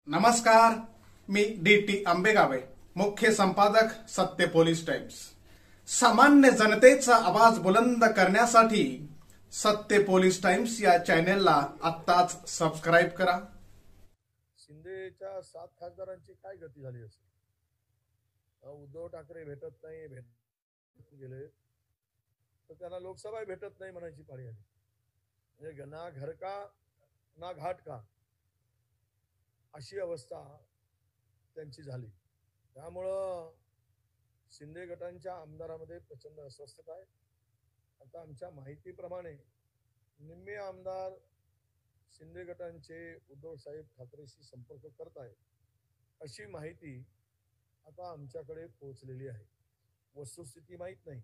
नमस्कार, मी डी.टी. आंबेगावे, मुख्य संपादक सत्य पोलीस टाइम्स। सामान्य जनतेचा आवाज बुलंद करण्यासाठी सत्य पोलीस टाइम्स या चॅनेलला आत्ताच सबस्क्राइब करा। शिंदेच्या 7 खासदारांची काय गती झाली असेल? उद्धव ठाकरे भेटत नाही, गेले तर त्यांना लोकसभा भेटत नाही म्हणायची पाळी आली। म्हणजे ना घर का ना घाट का अशी अवस्था त्यांची झाली। त्यामुळं शिंदे गटांच्या आमदारांमध्ये प्रचंड अस्वस्थता आहे। आता आमच्या माहितीप्रमाणे निम्मे आमदार शिंदे गटांचे उद्धव साहेब ठाकरेशी संपर्क करत आहेत अशी माहिती आता आमच्याकडे पोहोचलेली आहे। वस्तुस्थिती माहीत नाही,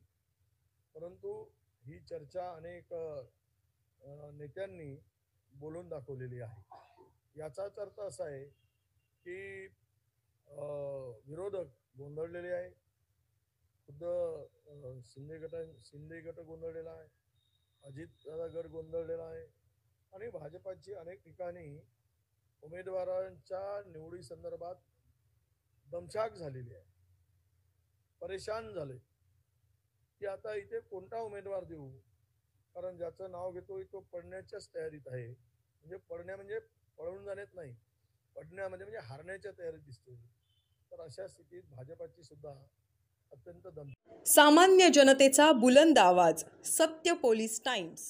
परंतु ही चर्चा अनेक नेत्यांनी बोलून दाखवलेली आहे। याचाच अर्थ असा आहे की विरोधक गोंधळलेले आहे, खुद्द शिंदे गट गोंधळलेला आहे, अजितदादा गट गोंधळलेला आहे आणि भाजपाची अनेक ठिकाणी उमेदवारांच्या निवडी संदर्भात दमछाक झालेली आहे। परेशान झाले की आता इथे कोणता उमेदवार देऊ, कारण ज्याचं नाव घेतोय तो पडण्याच्याच तयारीत आहे। म्हणजे म्हणजे पळून जाण्यात नाही, पडण्यामध्ये म्हणजे हारण्याच्या तयारीत दिसतोय। तर अशा स्थितीत भाजपाची सुद्धा अत्यंत सामान्य जनतेचा बुलंद आवाज, सत्य पोलीस टाइम्स।